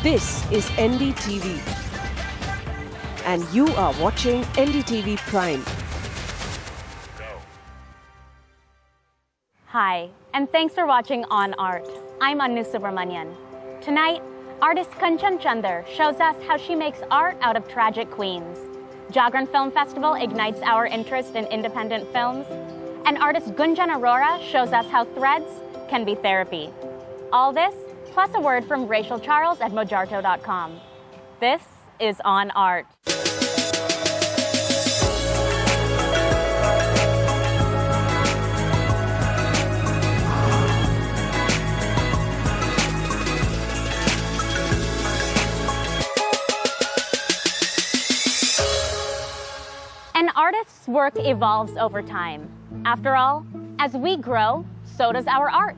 This is NDTV and you are watching NDTV Prime. Hi, and thanks for watching On Art. I'm Anu Subramanian. Tonight, artist Kunst NDTV shows us how she makes art out of tragic queens. Jagran Film Festival ignites our interest in independent films. And artist Gunjan Arora shows us how threads can be therapy. All this, plus a word from Rachel Charles at mojarto.com. This is On Art. An artist's work evolves over time. After all, as we grow, so does our art.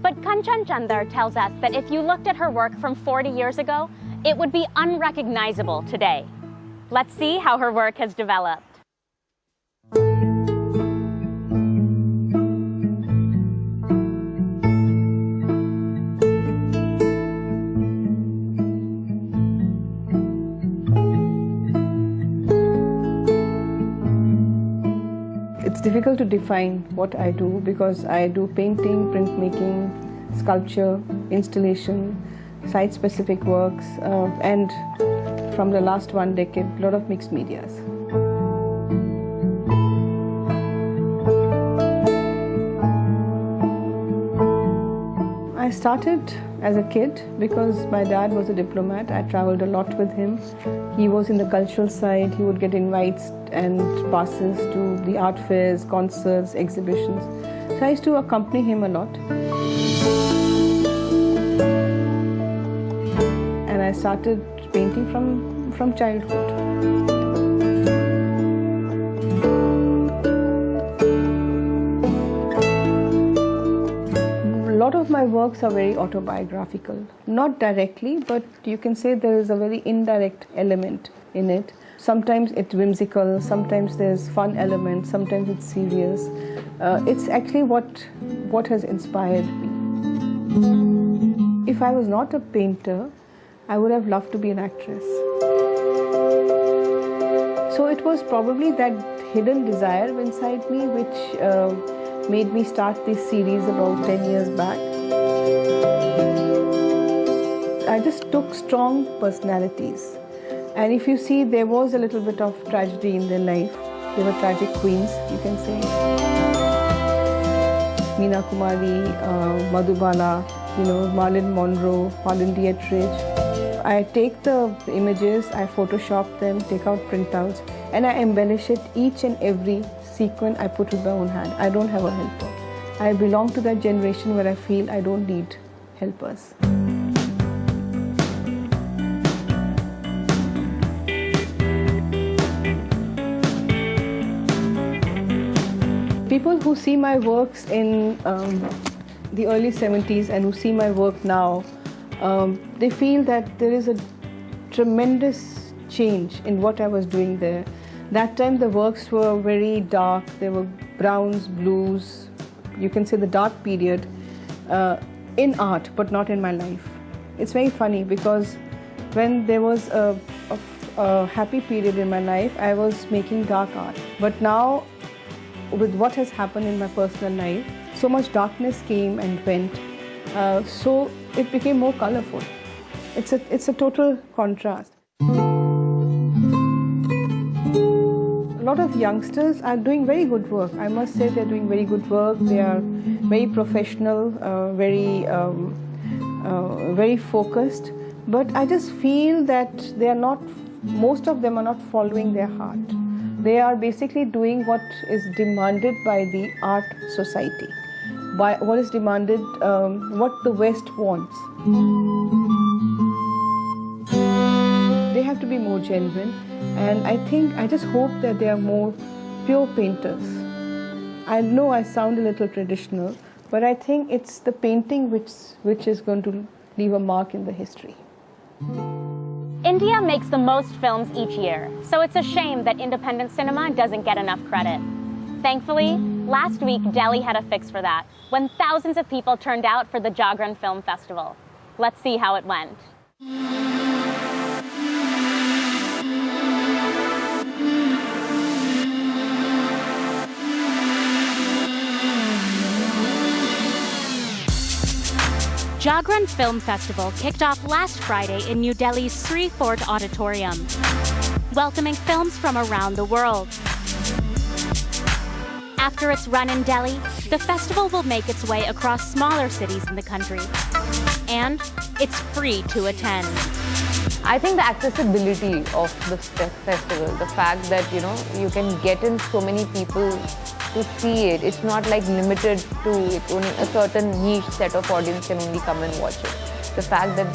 But Kunst NDTV tells us that if you looked at her work from 40 years ago, it would be unrecognizable today. Let's see how her work has developed. It's difficult to define what I do because I do painting, printmaking, sculpture, installation, site-specific works, and from the last 1 decade, a lot of mixed medias. I started as a kid because my dad was a diplomat. I traveled a lot with him. He was in the cultural side. He would get invites and passes to the art fairs, concerts, exhibitions. So I used to accompany him a lot. And I started painting from childhood. A lot of my works are very autobiographical. Not directly, but you can say there is a very indirect element in it. Sometimes it's whimsical, sometimes there's fun elements, sometimes it's serious. It's actually what has inspired me. If I was not a painter, I would have loved to be an actress. So it was probably that hidden desire inside me which made me start this series about 10 years back. I just took strong personalities. And if you see, there was a little bit of tragedy in their life. They were tragic queens, you can say. Meena Kumari, Madhubala, Marilyn Monroe, Marlene Dietrich. I take the images, I Photoshop them, take out printouts, and I embellish it. Each and every sequin I put with my own hand. I don't have a helper. I belong to that generation where I feel I don't need helpers. People who see my works in the early 70s and who see my work now, they feel that there is a tremendous change in what I was doing there. That time the works were very dark, they were browns, blues, you can say the dark period in art, but not in my life. It's very funny because when there was a happy period in my life, I was making dark art. But now, with what has happened in my personal life, so much darkness came and went, so it became more colorful. It's a total contrast. A lot of youngsters are doing very good work. I must say they're doing very good work. They are very professional, very focused. But I just feel that they are not, most of them are not following their heart. They are basically doing what is demanded by the art society, by what is demanded, what the West wants. They have to be more genuine, and I just hope that they are more pure painters. I know I sound a little traditional, but I think it's the painting which is going to leave a mark in the history. India makes the most films each year, so it's a shame that independent cinema doesn't get enough credit. Thankfully, last week Delhi had a fix for that, when thousands of people turned out for the Jagran Film Festival. Let's see how it went. Jagran Film Festival kicked off last Friday in New Delhi's Sri Fort Auditorium, welcoming films from around the world. After its run in Delhi, the festival will make its way across smaller cities in the country, and it's free to attend. I think the accessibility of the festival, the fact that you can get in so many people to see it. It's not like limited to it. Only a certain niche set of audience can only come and watch it. The fact that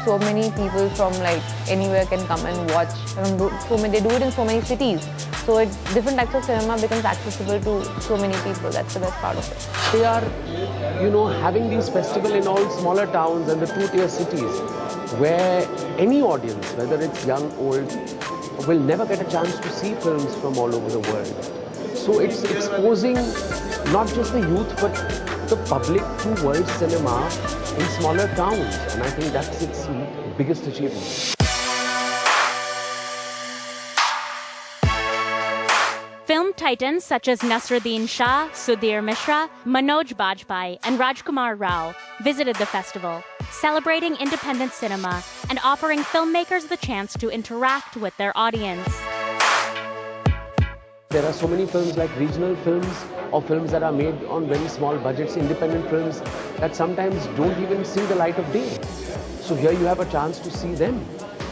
so many people from like anywhere can come and watch. They do it in so many cities. So different types of cinema becomes accessible to so many people. That's the best part of it. They are, having these festivals in all smaller towns and the two-tier cities where any audience, whether it's young, old, will never get a chance to see films from all over the world. So it's exposing not just the youth but the public to world cinema in smaller towns, and I think that's its biggest achievement. Film titans such as Nasruddin Shah, Sudhir Mishra, Manoj Bajpayee, and Rajkumar Rao visited the festival, celebrating independent cinema and offering filmmakers the chance to interact with their audience. There are so many films like regional films or films that are made on very small budgets, independent films that sometimes don't even see the light of day. So here you have a chance to see them.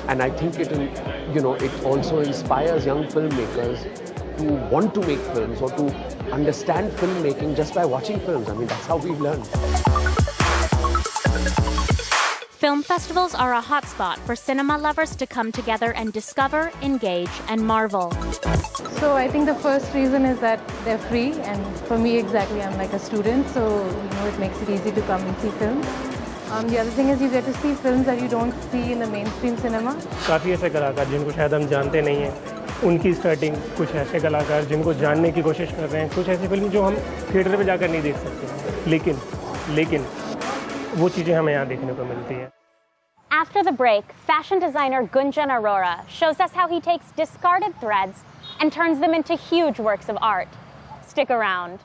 And I think it also inspires young filmmakers to want to make films or to understand filmmaking just by watching films. I mean, that's how we learn. Film festivals are a hotspot for cinema lovers to come together and discover, engage, and marvel. So I think the first reason is that they're free, and for me exactly, I'm like a student, so it makes it easy to come and see films. The other thing is you get to see films that you don't see in the mainstream cinema. काफ़ी ऐसे कलाकार जिनको शायद हम जानते नहीं हैं, उनकी स्टार्टिंग, कुछ ऐसे कलाकार जिनको जानने की कोशिश कर रहे हैं, कुछ ऐसी फिल्म जो हम थिएटर में जाकर नहीं देख सकते, लेकिन वो चीज़ें हमें यहाँ देखने को मिलती हैं. After the break, fashion designer Gunjan Arora shows us how he takes discarded threads and turns them into huge works of art. Stick around.